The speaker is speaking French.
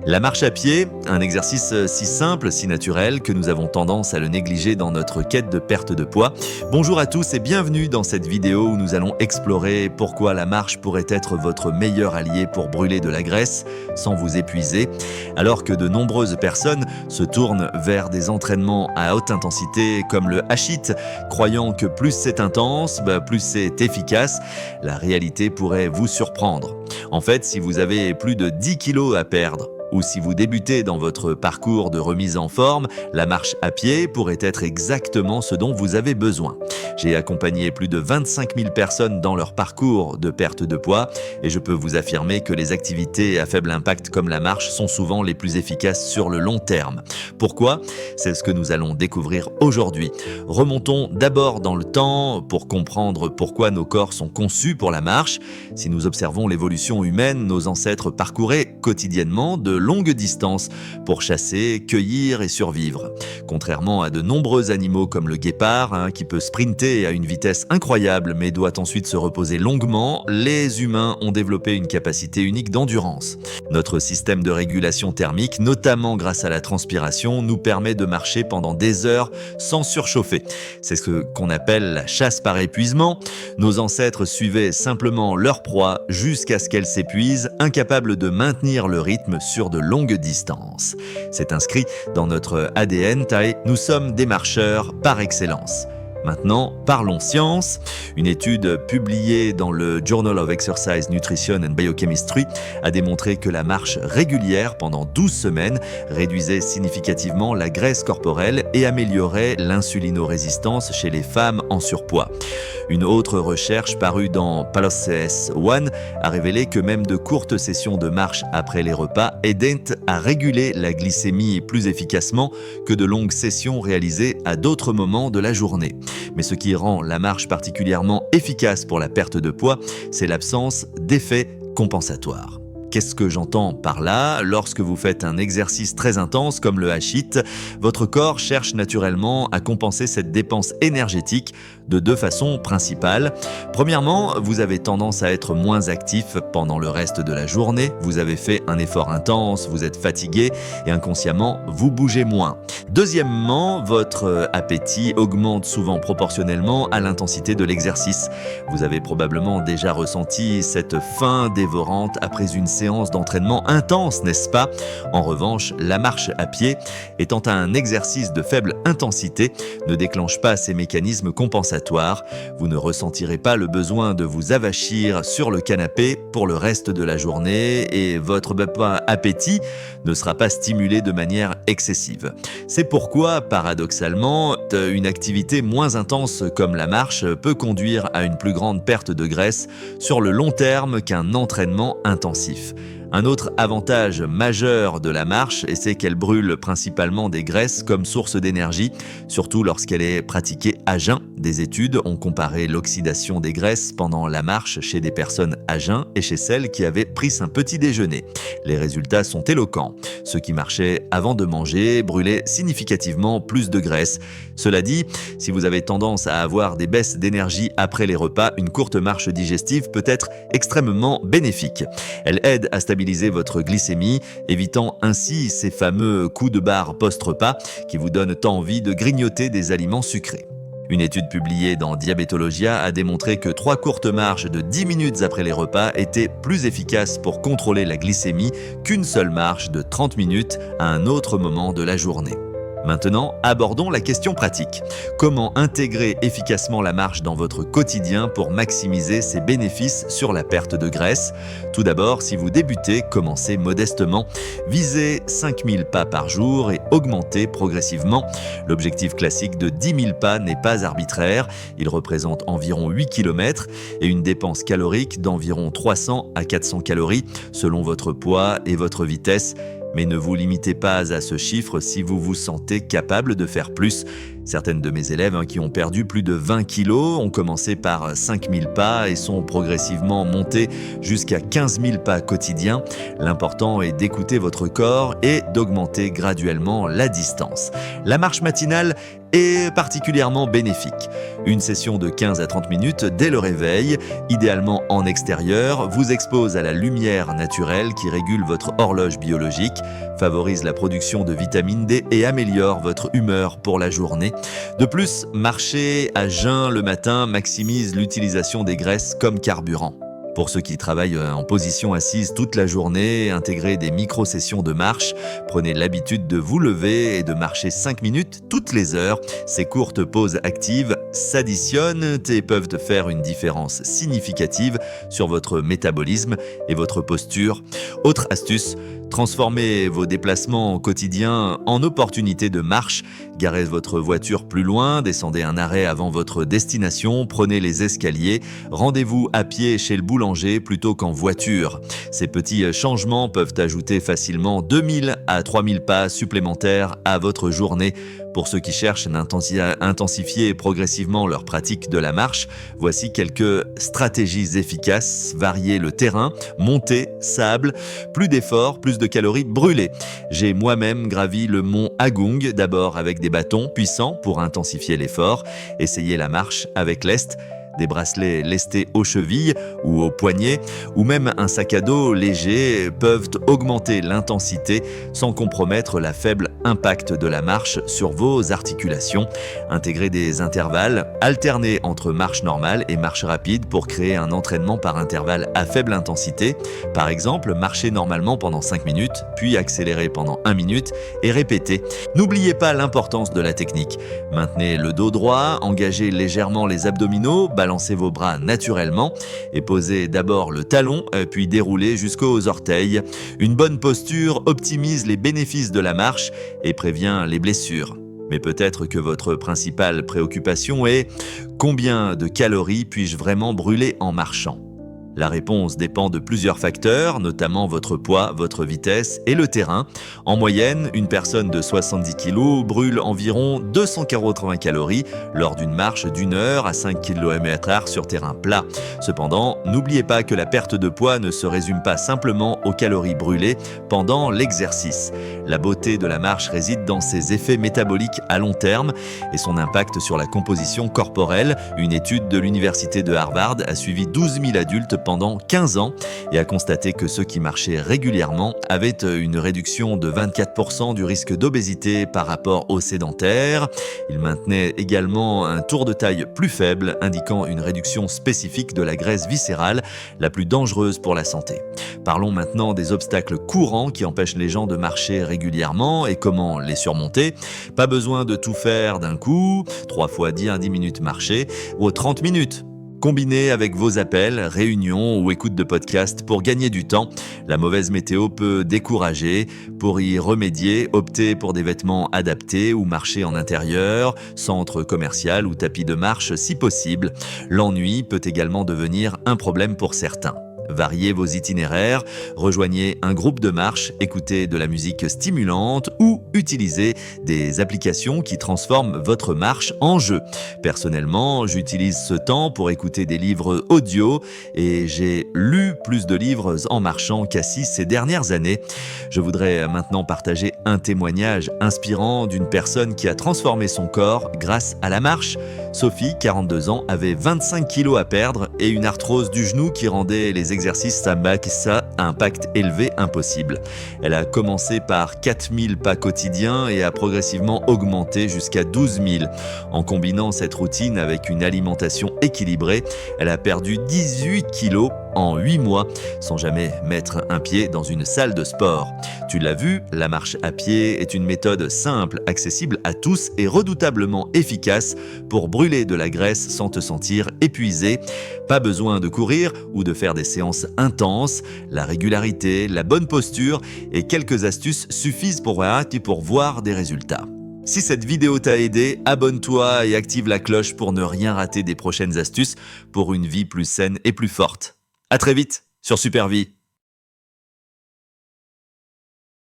La marche à pied, un exercice si simple, si naturel que nous avons tendance à le négliger dans notre quête de perte de poids. Bonjour à tous et bienvenue dans cette vidéo où nous allons explorer pourquoi la marche pourrait être votre meilleur allié pour brûler de la graisse sans vous épuiser, alors que de nombreuses personnes se tournent vers des entraînements à haute intensité comme le HIIT, croyant que plus c'est intense, plus c'est efficace. La réalité pourrait vous surprendre. En fait, si vous avez plus de 10 kilos à perdre, ou si vous débutez dans votre parcours de remise en forme, la marche à pied pourrait être exactement ce dont vous avez besoin. J'ai accompagné plus de 25 000 personnes dans leur parcours de perte de poids et je peux vous affirmer que les activités à faible impact comme la marche sont souvent les plus efficaces sur le long terme. Pourquoi ? C'est ce que nous allons découvrir aujourd'hui. Remontons d'abord dans le temps pour comprendre pourquoi nos corps sont conçus pour la marche. Si nous observons l'évolution humaine, nos ancêtres parcouraient quotidiennement de longues distances pour chasser, cueillir et survivre. Contrairement à de nombreux animaux comme le guépard, qui peut sprinter à une vitesse incroyable mais doit ensuite se reposer longuement, les humains ont développé une capacité unique d'endurance. Notre système de régulation thermique, notamment grâce à la transpiration, nous permet de marcher pendant des heures sans surchauffer. C'est ce qu'on appelle la chasse par épuisement. Nos ancêtres suivaient simplement leur proie jusqu'à ce qu'elle s'épuise, incapables de maintenir le rythme sur de longues distances. C'est inscrit dans notre ADN, nous sommes des marcheurs par excellence. Maintenant, parlons science. Une étude publiée dans le Journal of Exercise Nutrition and Biochemistry a démontré que la marche régulière pendant 12 semaines réduisait significativement la graisse corporelle et améliorait l'insulinorésistance chez les femmes en surpoids. Une autre recherche parue dans PLOS One a révélé que même de courtes sessions de marche après les repas aidaient à réguler la glycémie plus efficacement que de longues sessions réalisées à d'autres moments de la journée. Mais ce qui rend la marche particulièrement efficace pour la perte de poids, c'est l'absence d'effets compensatoires. Qu'est-ce que j'entends par là ? Lorsque vous faites un exercice très intense comme le HIIT, votre corps cherche naturellement à compenser cette dépense énergétique de deux façons principales. Premièrement, vous avez tendance à être moins actif pendant le reste de la journée. Vous avez fait un effort intense, vous êtes fatigué et inconsciemment, vous bougez moins. Deuxièmement, votre appétit augmente souvent proportionnellement à l'intensité de l'exercice. Vous avez probablement déjà ressenti cette faim dévorante après une séance d'entraînement intense, n'est-ce pas ? En revanche, la marche à pied, étant un exercice de faible intensité, ne déclenche pas ces mécanismes compensatoires. Vous ne ressentirez pas le besoin de vous avachir sur le canapé pour le reste de la journée et votre appétit ne sera pas stimulé de manière excessive. C'est pourquoi, paradoxalement, une activité moins intense comme la marche peut conduire à une plus grande perte de graisse sur le long terme qu'un entraînement intensif. Un autre avantage majeur de la marche, c'est qu'elle brûle principalement des graisses comme source d'énergie, surtout lorsqu'elle est pratiquée à jeun. Des études ont comparé l'oxydation des graisses pendant la marche chez des personnes à jeun et chez celles qui avaient pris un petit déjeuner. Les résultats sont éloquents. Ceux qui marchaient avant de manger brûlaient significativement plus de graisse. Cela dit, si vous avez tendance à avoir des baisses d'énergie après les repas, une courte marche digestive peut être extrêmement bénéfique. Elle aide à stabiliser votre glycémie, évitant ainsi ces fameux coups de barre post-repas qui vous donnent envie de grignoter des aliments sucrés. Une étude publiée dans Diabetologia a démontré que 3 courtes marches de 10 minutes après les repas étaient plus efficaces pour contrôler la glycémie qu'une seule marche de 30 minutes à un autre moment de la journée. Maintenant, abordons la question pratique. Comment intégrer efficacement la marche dans votre quotidien pour maximiser ses bénéfices sur la perte de graisse ? Tout d'abord, si vous débutez, commencez modestement. Visez 5000 pas par jour et augmentez progressivement. L'objectif classique de 10 000 pas n'est pas arbitraire. Il représente environ 8 km et une dépense calorique d'environ 300 à 400 calories selon votre poids et votre vitesse. Mais ne vous limitez pas à ce chiffre si vous vous sentez capable de faire plus. Certaines de mes élèves qui ont perdu plus de 20 kilos ont commencé par 5000 pas et sont progressivement montés jusqu'à 15 000 pas quotidiens. L'important est d'écouter votre corps et d'augmenter graduellement la distance. La marche matinale est particulièrement bénéfique. Une session de 15 à 30 minutes dès le réveil, idéalement en extérieur, vous expose à la lumière naturelle qui régule votre horloge biologique, favorise la production de vitamine D et améliore votre humeur pour la journée. De plus, marcher à jeun le matin maximise l'utilisation des graisses comme carburant. Pour ceux qui travaillent en position assise toute la journée, intégrez des micro-sessions de marche. Prenez l'habitude de vous lever et de marcher 5 minutes toutes les heures. Ces courtes pauses actives s'additionnent et peuvent faire une différence significative sur votre métabolisme et votre posture. Autre astuce, transformez vos déplacements quotidiens en opportunités de marche. Garez votre voiture plus loin, descendez un arrêt avant votre destination, prenez les escaliers, rendez-vous à pied chez le boulanger plutôt qu'en voiture. Ces petits changements peuvent ajouter facilement 2000 à 3000 pas supplémentaires à votre journée. Pour ceux qui cherchent à intensifier progressivement leur pratique de la marche, voici quelques stratégies efficaces. Varier le terrain, montée, sable, plus d'efforts, plus de calories brûlées. J'ai moi-même gravi le mont Agung, d'abord avec des bâtons puissants pour intensifier l'effort. Essayez la marche avec lest, des bracelets lestés aux chevilles ou aux poignets, ou même un sac à dos léger peuvent augmenter l'intensité sans compromettre la faible impact de la marche sur vos articulations. Intégrez des intervalles, alternez entre marche normale et marche rapide pour créer un entraînement par intervalle à faible intensité. Par exemple, marchez normalement pendant 5 minutes, puis accélérez pendant 1 minute et répétez. N'oubliez pas l'importance de la technique. Maintenez le dos droit, engagez légèrement les abdominaux, balancez vos bras naturellement et posez d'abord le talon, puis déroulez jusqu'aux orteils. Une bonne posture optimise les bénéfices de la marche et prévient les blessures. Mais peut-être que votre principale préoccupation est « Combien de calories puis-je vraiment brûler en marchant ?» La réponse dépend de plusieurs facteurs, notamment votre poids, votre vitesse et le terrain. En moyenne, une personne de 70 kg brûle environ 280 calories lors d'une marche d'1 heure à 5 km/h sur terrain plat. Cependant, n'oubliez pas que la perte de poids ne se résume pas simplement aux calories brûlées pendant l'exercice. La beauté de la marche réside dans ses effets métaboliques à long terme et son impact sur la composition corporelle. Une étude de l'université de Harvard a suivi 12 000 adultes pendant 15 ans et a constaté que ceux qui marchaient régulièrement avaient une réduction de 24% du risque d'obésité par rapport aux sédentaires. Ils maintenaient également un tour de taille plus faible, indiquant une réduction spécifique de la graisse viscérale, la plus dangereuse pour la santé. Parlons maintenant des obstacles courants qui empêchent les gens de marcher régulièrement et comment les surmonter. Pas besoin de tout faire d'un coup, 3 fois 10 à 10 minutes marcher ou 30 minutes. Combinez avec vos appels, réunions ou écoutes de podcasts pour gagner du temps. La mauvaise météo peut décourager. Pour y remédier, optez pour des vêtements adaptés ou marchez en intérieur, centre commercial ou tapis de marche si possible. L'ennui peut également devenir un problème pour certains. Variez vos itinéraires, rejoignez un groupe de marche, écoutez de la musique stimulante ou utilisez des applications qui transforment votre marche en jeu. Personnellement, j'utilise ce temps pour écouter des livres audio et j'ai lu plus de livres en marchant qu'assis ces dernières années. Je voudrais maintenant partager un témoignage inspirant d'une personne qui a transformé son corps grâce à la marche. Sophie, 42 ans, avait 25 kilos à perdre et une arthrose du genou qui rendait les exercices à impact élevé impossible. Elle a commencé par 4000 pas quotidiens et a progressivement augmenté jusqu'à 12 000. En combinant cette routine avec une alimentation équilibrée, elle a perdu 18 kilos en 8 mois sans jamais mettre un pied dans une salle de sport. Tu l'as vu, la marche à pied est une méthode simple, accessible à tous et redoutablement efficace pour brûler de la graisse sans te sentir épuisé. Pas besoin de courir ou de faire des séances intenses. La régularité, la bonne posture et quelques astuces suffisent pour voir des résultats. Si cette vidéo t'a aidé, abonne-toi et active la cloche pour ne rien rater des prochaines astuces pour une vie plus saine et plus forte. À très vite sur Supervie.